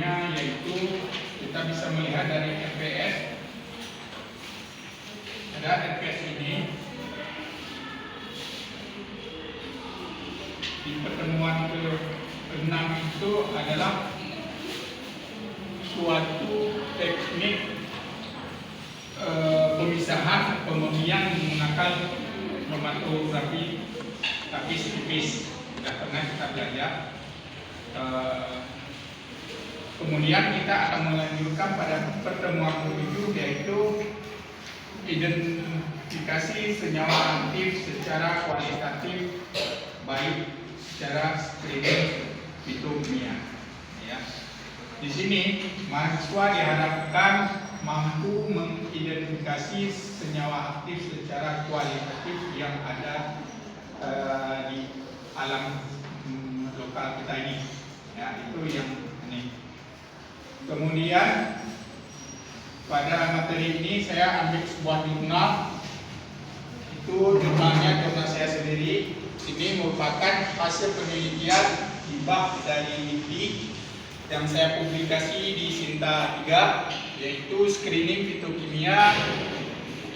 materinya, yaitu kita bisa melihat dari RPS. Ada RPS ini. Di pertemuan ke-6 itu adalah suatu teknik pemisahan pemilihan menggunakan kromatografi tipis. Sudah pernah kita belajar. Kemudian kita akan melanjutkan pada pertemuan ke-7, yaitu identifikasi senyawa aktif secara kualitatif, baik secara screening fitokimia. Ya. Di sini mahasiswa diharapkan mampu mengidentifikasi senyawa aktif secara kualitatif yang ada di alam lokal kita ini. Ya, itu yang ini. Kemudian pada materi ini saya ambil sebuah jurnal. Itu jurnalnya jurnal saya sendiri. Ini merupakan hasil penelitian hibah dari LIPI yang saya publikasi di Sinta 3, yaitu screening fitokimia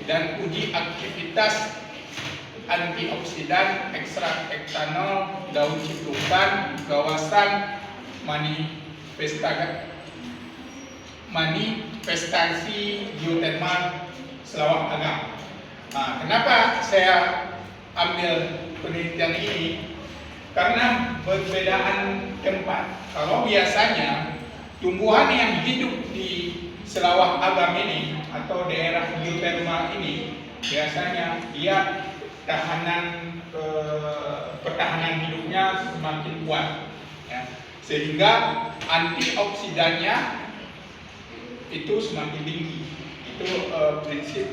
dan uji aktivitas antioksidan ekstrak etanol daun ciplukan kawasan manifestasi geotermal Selawang Agam. Nah, kenapa saya ambil penelitian ini? Karena perbedaan tempat. Kalau biasanya tumbuhan yang hidup di Selawang Agam ini atau daerah geotermal ini, biasanya dia pertahanan hidupnya semakin kuat, ya. Sehingga antioksidannya itu semakin tinggi. Itu prinsip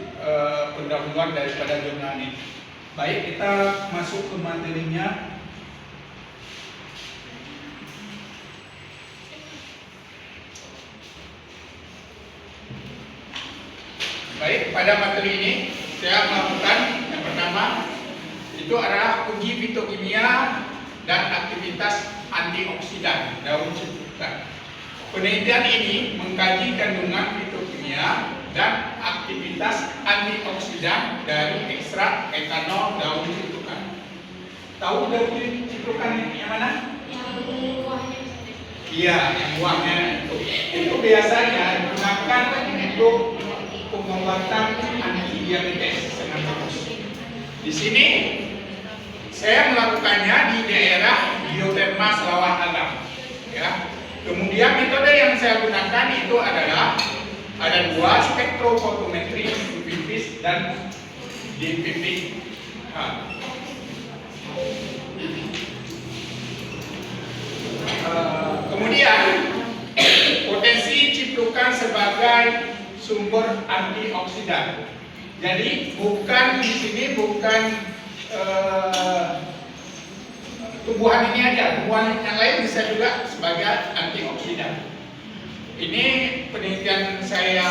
pendahuluan daripada jurnal ini. Baik, kita masuk ke materinya. Baik, pada materi ini saya melakukan yang pertama itu adalah uji fitokimia dan aktivitas antioksidan daun ciplukan. Penelitian ini mengkaji kandungan fitokimia dan aktivitas antioksidan dari ekstrak etanol daun ciplukan. Tahu daun ciplukan yang mana? Yang buahnya. Iya, yang buahnya itu biasanya digunakan untuk pengobatan antidiabetes senam tikus. Di sini saya melakukannya di daerah geotermal Selawang Agam. Ya. Kemudian metode yang saya gunakan itu adalah ada dua, spektrofotometri UV-vis dan DPP. Kemudian potensi ciplukan sebagai sumber antioksidan. Jadi bukan di sini bukan tumbuhan ini aja, tumbuhan yang lain bisa juga sebagai antioksidan. Ini penelitian saya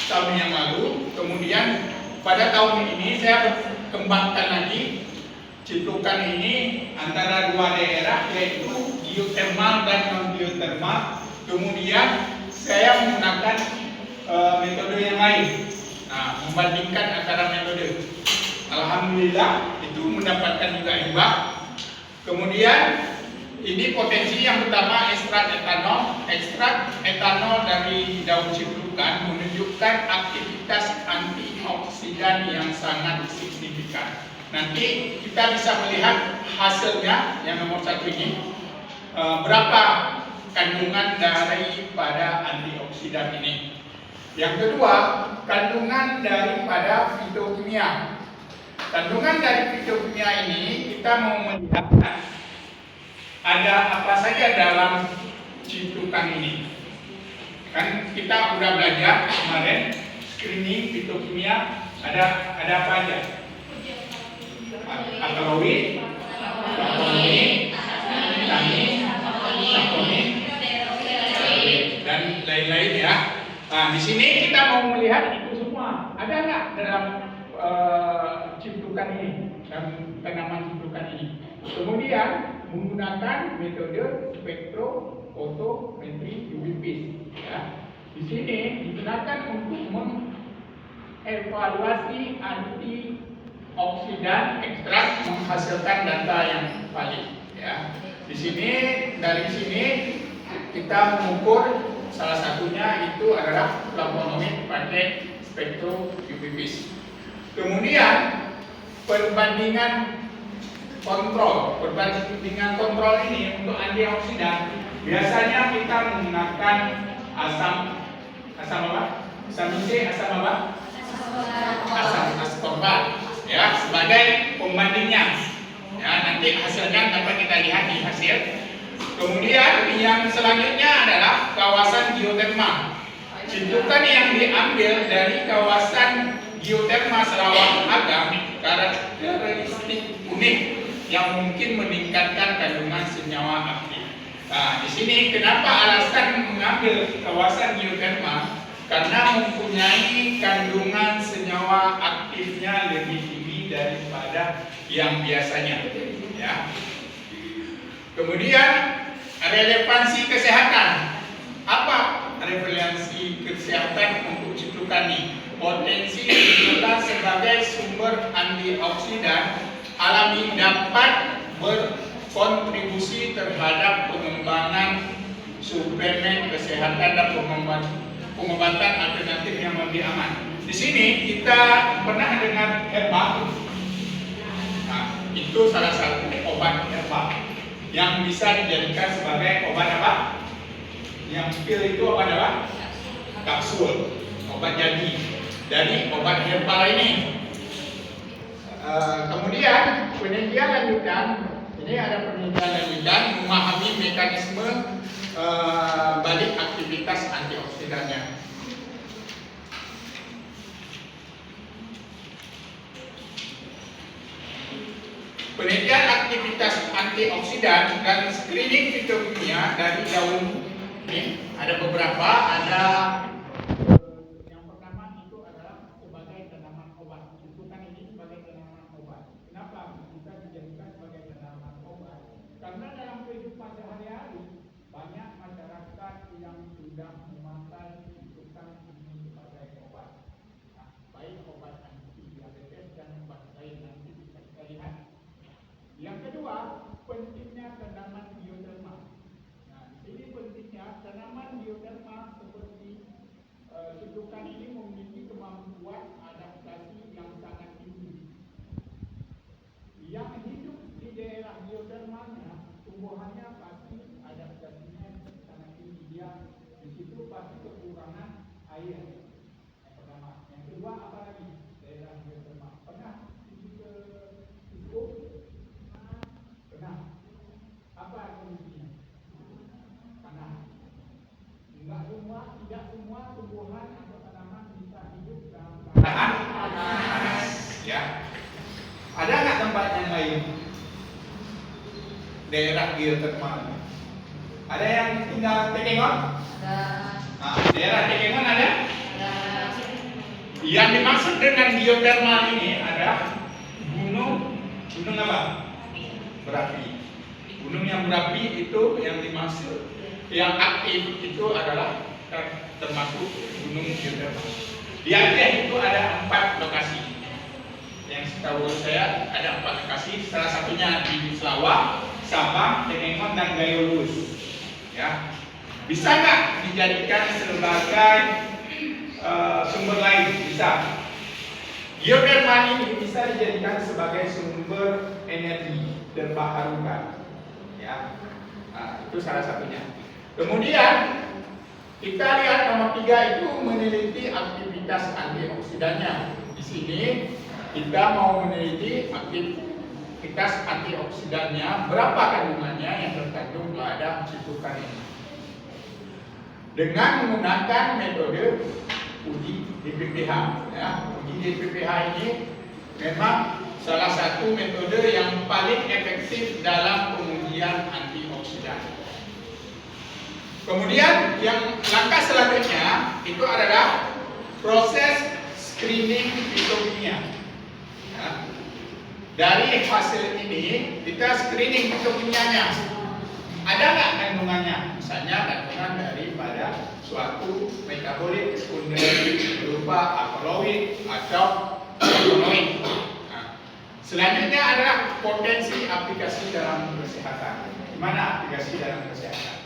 tahun yang lalu. Kemudian pada tahun ini saya kembangkan lagi ciplukan ini antara dua daerah, yaitu geotermal dan non geotermal. Kemudian saya menggunakan metode yang lain. Nah, membandingkan antara metode. Alhamdulillah itu mendapatkan juga imbang. Kemudian ini potensi yang pertama ekstrak etanol dari daun ciplukan menunjukkan aktivitas antioksidan yang sangat signifikan. Nanti kita bisa melihat hasilnya yang nomor satu ini, berapa kandungan daripada antioksidan ini. Yang kedua, kandungan daripada fitokimia. Kandungan dari fitokimia ini kita mau melihat ada apa saja dalam ciplukan ini. Kan kita udah belajar kemarin screening fitokimia, ada apa aja? Alkaloid, saponin, dan lain-lain ya. Nah, di sini kita mau melihat itu semua. Ada nggak dalam ciplukan ini, dalam tanaman ciplukan ini? Kemudian menggunakan metode spektrofotometri UV-vis. sini digunakan untuk mengevaluasi antioksidan ekstrak menghasilkan data yang valid. Ya. Dari sini kita mengukur salah satunya itu adalah flavonoid pakai spektrum UV-Vis. Kemudian perbandingan kontrol ini untuk antioksidan biasanya kita menggunakan asam apa? Asam ascorbat ya sebagai pembandingnya. Ya, nanti hasilnya dapat kita lihat di hasil. Kemudian yang selanjutnya adalah kawasan geotermal. Cidukan yang diambil dari kawasan geotermal Sarawak Agam karakteristik unik yang mungkin meningkatkan kandungan senyawa aktif. Nah, di sini kenapa alasan mengambil kawasan geotermal? Karena mempunyai kandungan senyawa aktifnya lebih tinggi daripada yang biasanya. Ya. Kemudian relevansi kesehatan. Apa relevansi kesehatan untuk cidukan ini? Potensi cidukan sebagai sumber antioksidan alami dapat berkontribusi terhadap pengembangan suplemen kesehatan dan pengobatan alternatif yang lebih aman. Di sini kita pernah dengar herbal. Nah, itu salah satu obat herbal yang bisa dijadikan sebagai obat apa? Yang pil itu obat apa? Kapsul, obat jadi. Dari obat herbal ini. Kemudian penelitian lanjutan, ini ada penelitian lanjutan memahami mekanisme balik aktivitas antioksidannya. Penelitian aktivitas antioksidan dan screening fitokimia dari daun ini ada beberapa, ada yang pertama itu adalah sebagai tanaman obat. Cidukan ini sebagai tanaman obat. Kenapa bisa dijadikan sebagai tanaman obat? Karena dalam kehidupan sehari-hari banyak masyarakat yang sudah memakai cidukan ini sebagai obat. Nah, baik obat anti diabetes dan obat lain nanti bisa kita lihat. Yang kedua, pentingnya tanaman geotermal. Nah, di sini pentingnya tanaman geotermal seperti cidukan ini memiliki kemampuan adaptasi yang sangat tinggi. Yang hidup di daerah geotermalnya, tumbuhannya pasti adaptasinya sangat tinggi. Dia di situ pasti kekurangan air. Yang pertama, yang kedua apa lagi? Daerah geotermal. Pernah pergi ke Ipoh? Pernah. Apa kondisinya? Panas. Tidak semua tumbuhan atau tanaman bisa hidup dalam keadaan panas. Ya. Ada nggak tempat yang lain? Daerah geotermal. Ada yang tinggal Tekengon? Ada. Nah, daerah Tekengon ada? Yang dimaksud dengan geotermal ini ada gunung apa? Berapi. Gunung yang berapi itu yang dimaksud, yang aktif itu adalah termasuk gunung geotermal. Di Aceh itu ada 4 lokasi. Yang setahu saya ada 4 lokasi. Salah satunya di Sarawak, Sabang, Tekengon dan Gayolus. Ya, bisa nggak dijadikan sebagai sumber lain? Bisa. Geotermal ini bisa dijadikan sebagai sumber energi terbarukan. Ya, nah, itu salah satunya. Kemudian kita lihat nomor 3 itu meneliti aktivitas antioksidannya. Di sini kita mau meneliti aktivitas antioksidannya, berapa kandungannya yang terkandung pada cidukan ini. Dengan menggunakan metode uji DPPH. Ya, uji DPPH ini memang salah satu metode yang paling efektif dalam pengujian antioksidan. Kemudian yang langkah selanjutnya itu adalah proses screening fitokimia. Ya. Dari hasil ini kita screening fitokimianya. Ada nggak kandungannya? Misalnya kandungan daripada suatu baku metabolik sekunder berupa alkaloid atau flavonoid. Nah, selanjutnya adalah potensi aplikasi dalam kesehatan. Gimana aplikasi dalam kesehatan?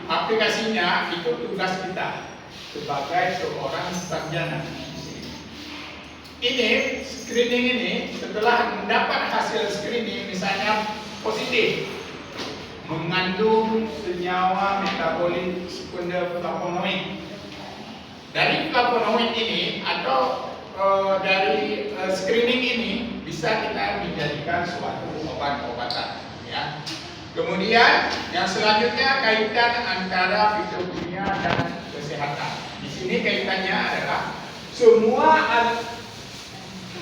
Aplikasinya itu tugas kita sebagai seorang sarjana. Ini screening ini setelah mendapat hasil screening misalnya positif mengandung senyawa metabolik sekunder flavonoid. Dari flavonoid ini atau dari screening ini bisa kita menjadikan suatu obat-obatan, ya. Kemudian yang selanjutnya kaitan antara fitokimia dan kesehatan. Di sini kaitannya adalah semua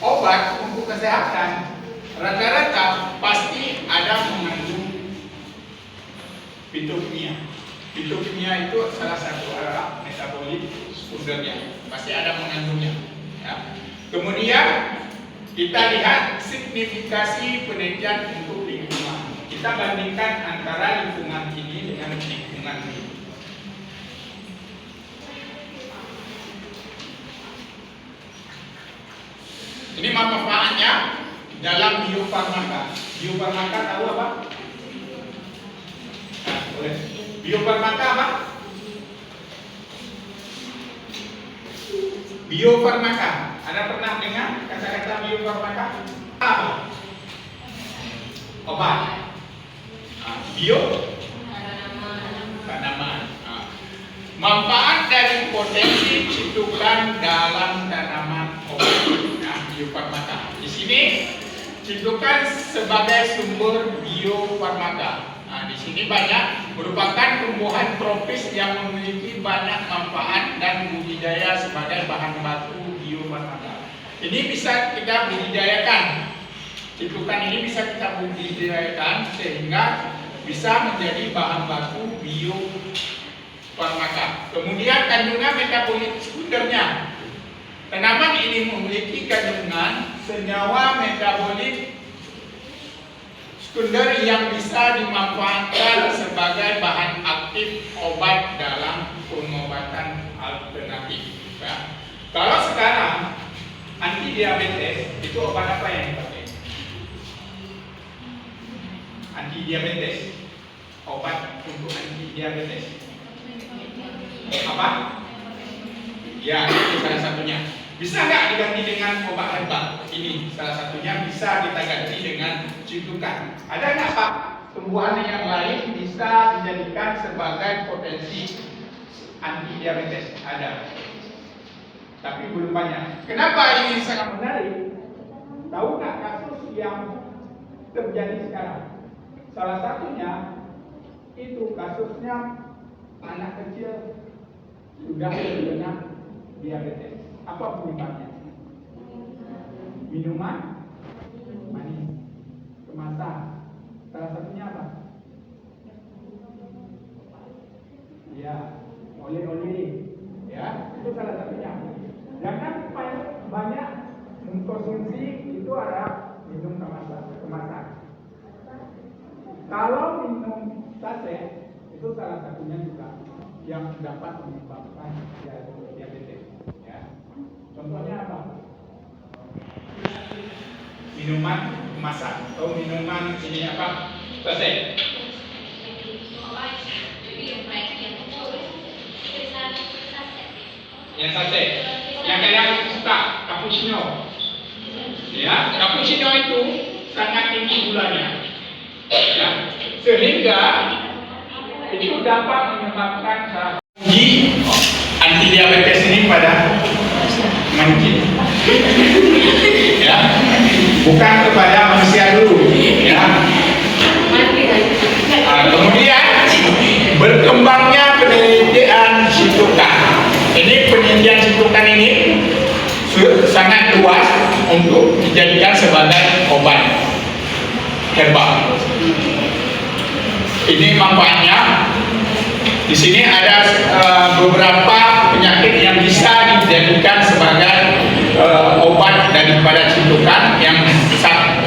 obat untuk kesehatan rata-rata pasti ada mengandung fitokimia. Fitokimia itu salah satu adalah metabolit sekundernya, pasti ada mengandungnya. Ya. Kemudian kita lihat signifikasi penelitian untuk lingkungan. Kita bandingkan antara lingkungan ini dengan lingkungan ini. Ini manfaatnya dalam biofarmaka. Biofarmaka tahu apa? Nah, boleh. Biofarmaka apa? Biofarmaka. Ada pernah dengar kata-kata biofarmaka? Apa? Obat. Nah, bio tanaman. Nah, manfaat dari potensi citukan dalam tanaman obat. Nah, biofarmaka. Di sini citukan sebagai sumber biofarmaka. Nah, di sini banyak merupakan tumbuhan tropis yang memiliki banyak manfaat dan budidaya sebagai bahan baku biofarmaka. Ini bisa kita budidayakan. Citukan ini bisa kita budidayakan sehingga bisa menjadi bahan baku biofarmaka. Kemudian kandungan metabolit sekundernya. Tanaman ini memiliki kandungan senyawa metabolit sekunder yang bisa dimanfaatkan sebagai bahan aktif obat dalam pengobatan alternatif. Ya. Kalau sekarang anti diabetes itu obat apa yang dipakai? Anti diabetes, obat untuk anti diabetes apa? Ya, itu salah satunya. Bisa nggak diganti dengan obat herbal? Ini salah satunya bisa kita ganti dengan citukan. Ada nggak Pak tumbuhan yang lain bisa dijadikan sebagai potensi anti diabetes? Ada, tapi belum banyak. Kenapa ini sangat menarik? Tahu nggak kasus yang terjadi sekarang? Salah satunya itu kasusnya anak kecil sudah terkena diabetes. Apa penyebabnya? Minuman manis, kemasan. Salah satunya apa? Ya, oleh-oleh. Ya, itu salah satunya. Jangan banyak mengkonsumsi itu adalah minum kemasan. Kalau minum saset itu salah satunya juga yang dapat menyebabkan diabetes. Ya. Contohnya apa? Minuman kemasan atau minuman ini apa? Saset. Yang saset. Yang kayak suka cappuccino. Ya, cappuccino itu sangat tinggi gulanya. Ya, sehingga itu dapat menyebabkan uji anti diabetes ini pada manusia, ya, bukan kepada manusia dulu, ya. Kemudian berkembangnya penelitian citukan. Ini penelitian citukan ini sangat luas untuk dijadikan sebagai obat herbal. Ini manfaatnya. Di sini ada beberapa penyakit yang bisa dijadikan sebagai obat daripada citukan. Yang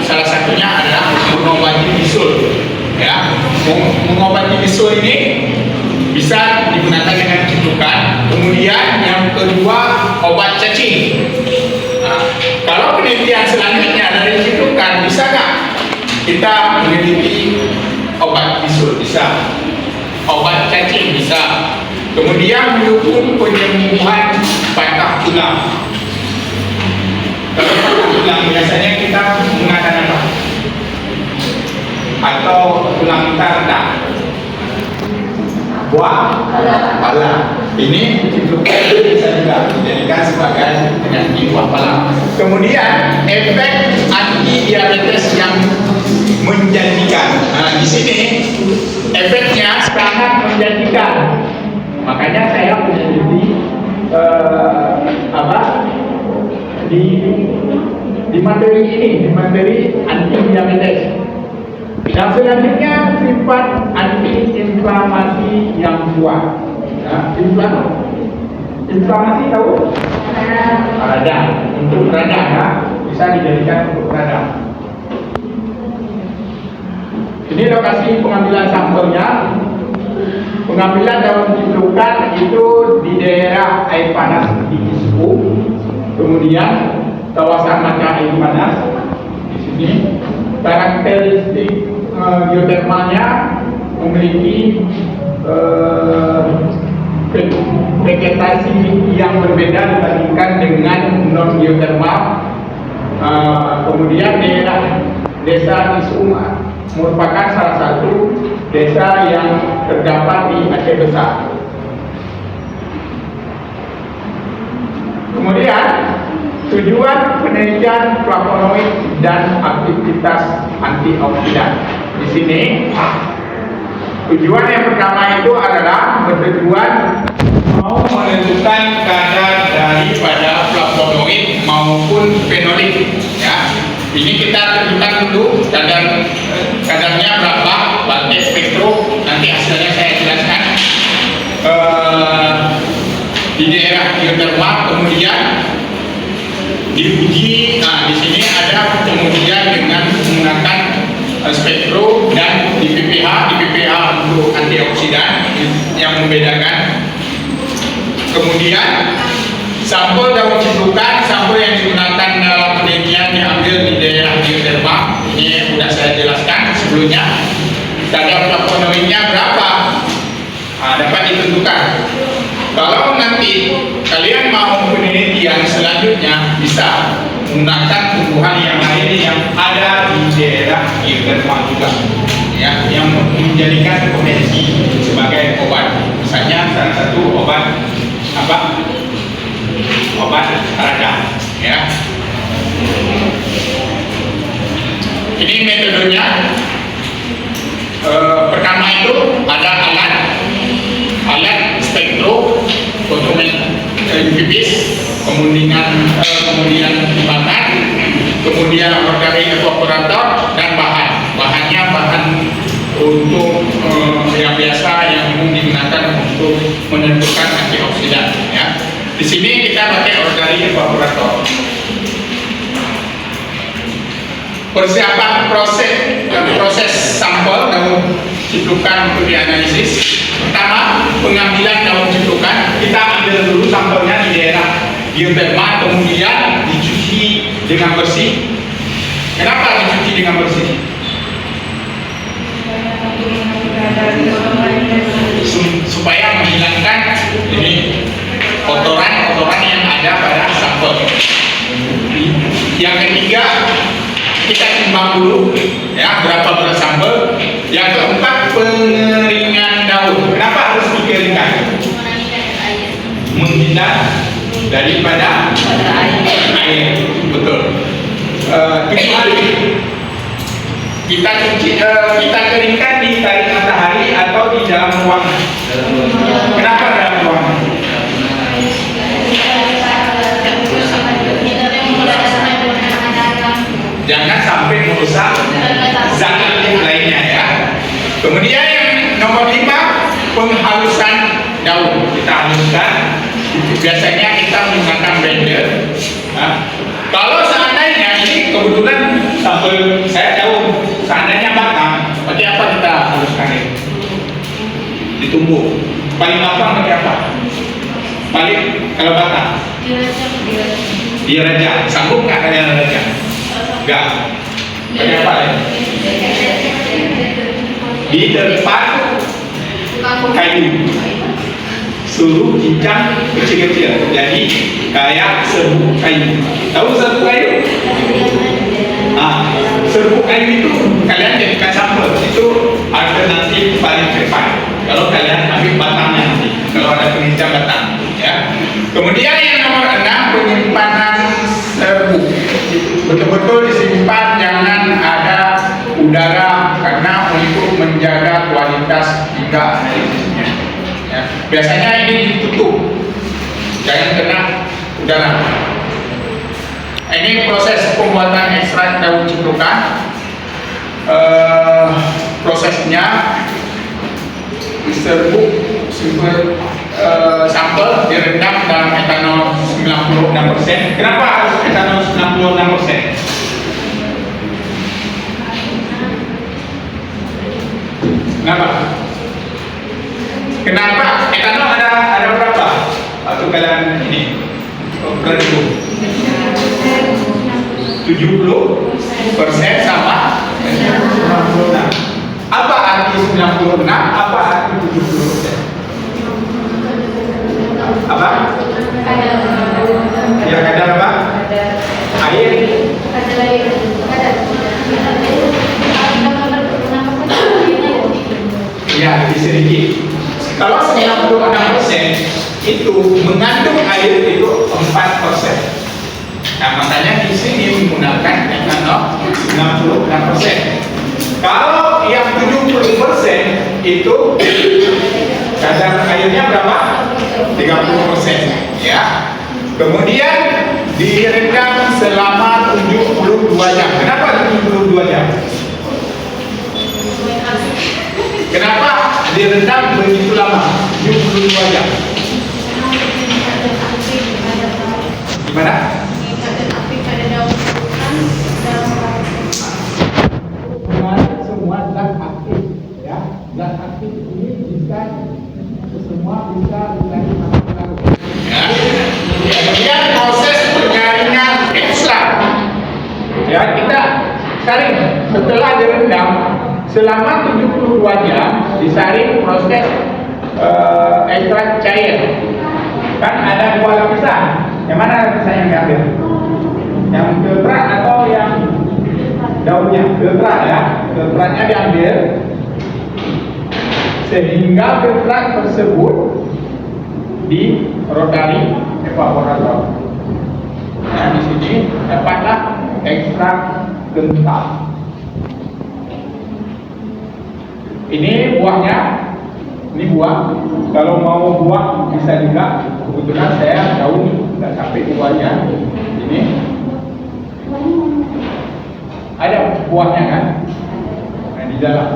salah satunya adalah mengobati bisul. Ya, mengobati bisul ini bisa digunakan dengan ciplukan. Kemudian yang kedua obat cacing. Nah, kalau penelitian selanjutnya dari ciplukan, bisa nggak kita meneliti obat bisul? Bisa. Obat cacing bisa. Kemudian mendukung penyembuhan patah tulang. Kalau patah tulang biasanya kita menggunakan apa? Atau tulang kita retak? Buah pala. Ini ciplukan bisa juga dijadikan sebagai penyanyi buah pala. Kemudian efek anti diabetes yang menjanjikan. Nah, di sini efeknya sangat menjanjikan. Makanya saya meneliti di materi ini, di materi anti diabetes. Dan selanjutnya sifat anti-inflamasi yang kuat. Nah, inflamasi tahu? Radang. Untuk radang, ya, bisa dijadikan untuk radang. Ini lokasi pengambilan sampelnya. Pengambilan daun ciplukan itu di daerah air panas di Kispu. Kemudian kawasan mata air panas di sini. Karakteristik geotermalnya memiliki vegetasi yang berbeda dibandingkan dengan non geotermal. Kemudian daerah desa Kispu merupakan salah satu desa yang terdapat di Aceh Besar. Kemudian tujuan penelitian flavonoid dan aktivitas antioksidan. Di sini tujuan yang pertama itu adalah bertujuan mau menentukan kadar daripada flavonoid maupun fenolik. Ya, ini kita tentukan dulu kadarnya berapa, pakai spektrum. Nanti hasilnya saya jelaskan. Di daerah geotermal kemudian diuji. Nah, di sini ada kemudian dengan menggunakan spektrum dan di PPH untuk antioksidan yang membedakan. Kemudian sampel daun ciplukan, sampel yang digunakan dalam penelitian diambil di daerah geotermal. Ini sudah saya jelaskan sebelumnya. Kadar flavonoidnya berapa? Nah, dapat ditentukan. Kalau nanti kalian mau penelitian selanjutnya, bisa menggunakan tumbuhan yang lain yang ada di daerah geotermal juga, ya, yang menjadikan potensi sebagai obat. Misalnya salah satu obat apa? Obat radang, ya. Ini metodenya. Pertama itu ada alat spektrum fotometris, kemudian dibakar, kemudian rotary evaporator, dan bahannya bahan untuk yang biasa yang umum digunakan untuk menentukan antioksidan. Ya, di sini kita pakai rotary evaporator. Persiapan proses sampel daun ciplukan untuk dianalisis. Pertama, pengambilan daun ciplukan. Kita ambil dulu sampelnya di daerah geotermal, kemudian dicuci dengan bersih. Kenapa dicuci dengan bersih? Supaya menghilangkan ini kotoran yang ada pada sampel. Yang ketiga, kita timbang dulu, ya, berapa berat sampel. Yang keempat, pengeringan daun. Kenapa harus dikeringkan? Menghindar daripada air. Betul. 7 hari kita keringkan di terik matahari atau di dalam ruangan. Kenapa dalam ruangan? Jangan sampai merusak zat aktif lainnya, ya. Kemudian yang nomor 5, penghalusan daun. Kita haluskan. Biasanya kita menggunakan blender. Nah, kalau seandainya ini kebetulan sampel saya daun, seandainya matang, berarti apa kita haluskan ini? Ditumbuk. Paling gampang pakai apa? Paling kalau batang dirajang. Sanggup nggak kalian rajang? Nggak. Pakai apa ya? Di depan kayu. Suruh cincang kecil-kecil. Jadi kayak serbuk kayu. Tahu serbuk kayu? Serbuk kayu itu kalian jadikan sampel. Itu alternatif paling cepat. Kalau kalian ambil batangnya nanti. Kalau ada pengincar batang, ya. Kemudian yang nomor 6, penyimpanan serbuk. Betul-betul disimpan, jangan ada udara karena untuk menjaga kualitas hingga analisisnya. Ya. Biasanya ini ditutup, jangan kena udara. Ini proses pembuatan ekstrak daun ciprukan. Prosesnya serbuk sampel direndam dalam etanol 96%. Kenapa harus etanol 96%? Kenapa etanol ada berapa? Atau kalian ini berhitung 70% sama 96. Apa arti 96? Apa arti 70%? Apa? Ya kadar apa? Air. Ya, sedikit. Kalau 96% itu mengandung air itu 4%. Nah, makanya di sini menggunakan etanol 96%. Kalau yang 70% itu kadar airnya berapa? 30%, ya. Kemudian direndam selama 72 jam. Kenapa 72 jam? Kenapa direndam begitu lama? 72 jam. Gimana? Semua zat aktif, ya. Zat aktif ini bisa semua bisa dilakukan. Ya. Kemudian proses penyaringan ekstrak. Ya, kita saring setelah direndam selama 72 jam disaring proses ekstrak cair. Kan ada dua lapisan. Yang mana lapisan yang diambil? Yang filtrat atau yang daunnya? Filtrat, ya. Filtratnya diambil sehingga filtrat tersebut di rotari evaporator. Nah, di sini dapatlah ekstrak kental. Ini buahnya, ini buah. Kalau mau buah bisa juga. Kebetulan saya daun nggak sampai buahnya. Ini ada buahnya kan? Nah, di dalam.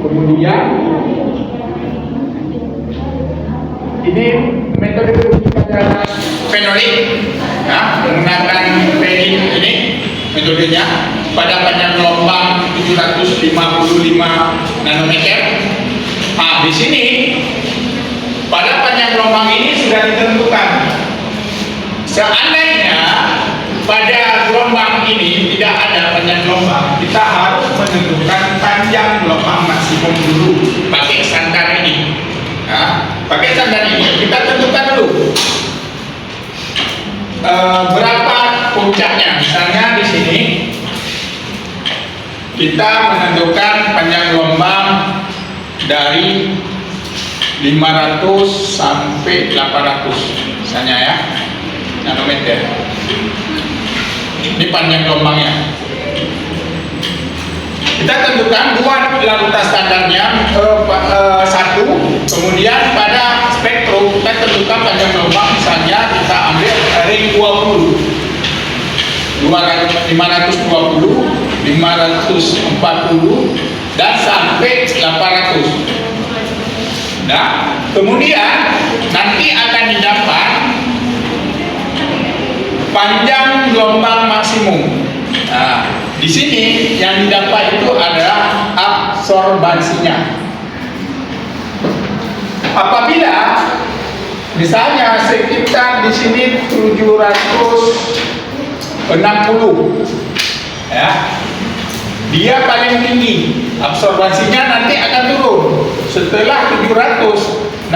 Kemudian ini metode penyimpanan fenolik, ya, menggunakan fenil ini metodenya pada panjang gelombang 755 nanometer. Nah, di sini pada panjang gelombang ini sudah ditentukan. Seandainya pada gelombang ini tidak ada panjang gelombang, kita harus menentukan panjang gelombang maksimum dulu pakai standar ini. Ya, pakai standar ini kita tentukan dulu berapa puncaknya. Misalnya di sini kita menentukan panjang gelombang dari 500 sampai 800 misalnya, ya, nanometer. Ini panjang gelombangnya. Kita tentukan buat larutan standarnya 1. Kemudian pada spektrum kita tentukan panjang gelombang, misalnya kita ambil ring 20, 520, 540 dan sampai 800. Nah, kemudian nanti akan didapat panjang gelombang maksimum. Nah, di sini yang didapat itu adalah absorbansinya. apabila misalnya sekitar di sini 760 ya, dia paling tinggi, absorbasinya nanti akan turun. Setelah 760,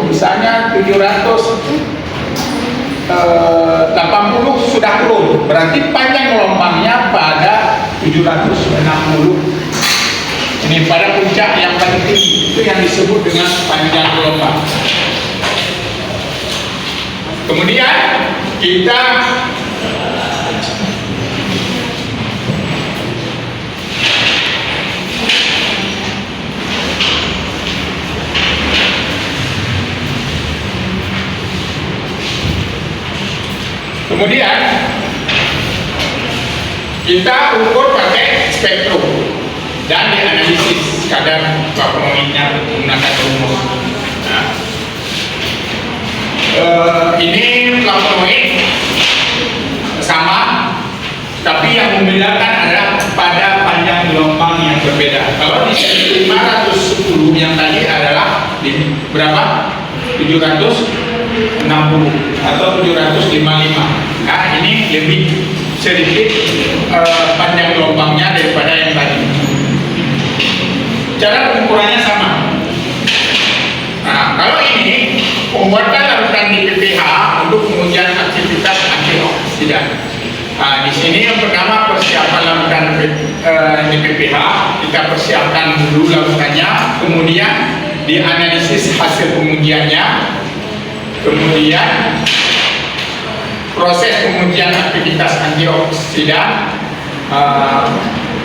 misalnya 780 sudah turun, berarti panjang gelombangnya pada 760. Ini pada puncak yang paling tinggi, itu yang disebut dengan panjang gelombang. Kemudian kita ukur pakai spektrum dan dianalisis kadar flavonoidnya menggunakan rumus. Nah, ini flavonoid sama, tapi yang membedakan adalah pada panjang gelombang yang berbeda. Kalau di 510 yang tadi adalah di berapa? 760 atau 755. Nah, ini lebih sedikit panjang gelombangnya daripada yang tadi. Cara pengukurannya sama. Nah, kalau ini pembuatan larutan di PPH untuk pengujian aktivitas antioksidan. Nah, di sini yang pertama persiapan larutan di PPH, kita persiapkan dulu larutannya, kemudian dianalisis hasil pengujiannya, kemudian proses pengujian aktivitas antioksidan.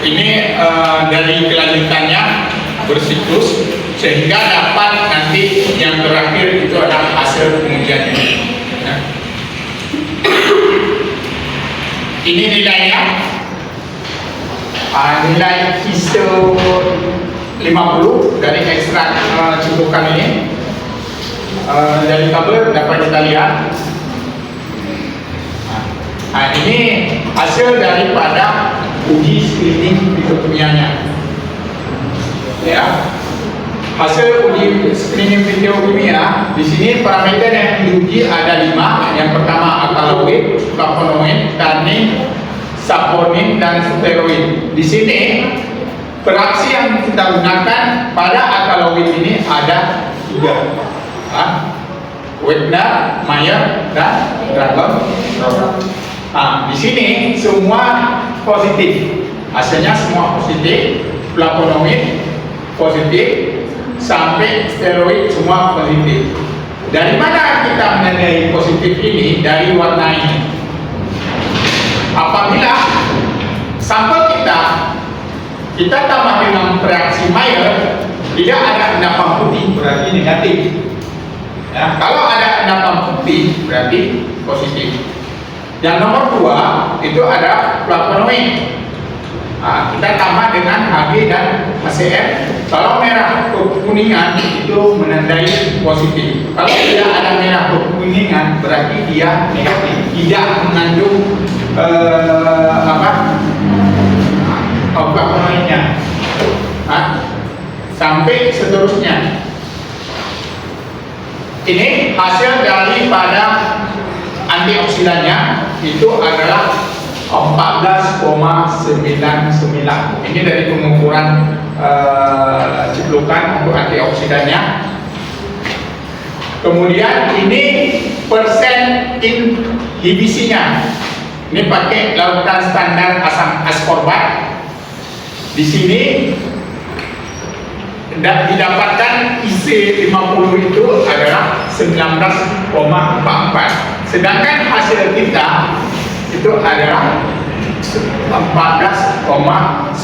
Ini dari kelanjutannya bersiklus sehingga dapat nanti yang terakhir itu adalah hasil pengujiannya. Nah, ini nilainya, nilai ISO 50 dari ekstrak ciplukan ini. Dari tabel dapat kita lihat. Nah, ini hasil daripada uji screening fitokimianya. Ya, hasil uji screening fitokimia di sini parameter yang diuji ada 5. Yang pertama alkaloid, flavonoid, tannin, saponin, dan steroid. Di sini beraksi yang kita gunakan pada alkaloid ini ada 3. Wegner, Mayer, dan Dragon. Nah, di sini semua positif, hasilnya semua positif, flavonoid positif, sampai steroid semua positif. Dari mana kita menandai positif ini? Dari warna ini. Apabila sampel kita tambah dengan reaksi Mayer, tidak ada endapan putih, berarti negatif. Ya, kalau ada endapan putih, berarti positif. Yang nomor 2 itu ada flavonoid. Nah, kita tambah dengan Hg dan HCl. Kalau merah kekuningan itu menandai positif. Kalau tidak ada merah kekuningan berarti dia negatif, tidak mengandung flavonoidnya. Sampai seterusnya. Ini hasil daripada antioksidannya itu adalah 14,99. Ini dari pengukuran ciplukan untuk antioksidannya. Kemudian ini persen inhibisinya. Ini pakai larutan standar asam askorbat. Di sini didapatkan IC50 itu adalah 19,44. Sedangkan hasil kita itu adalah 14,99.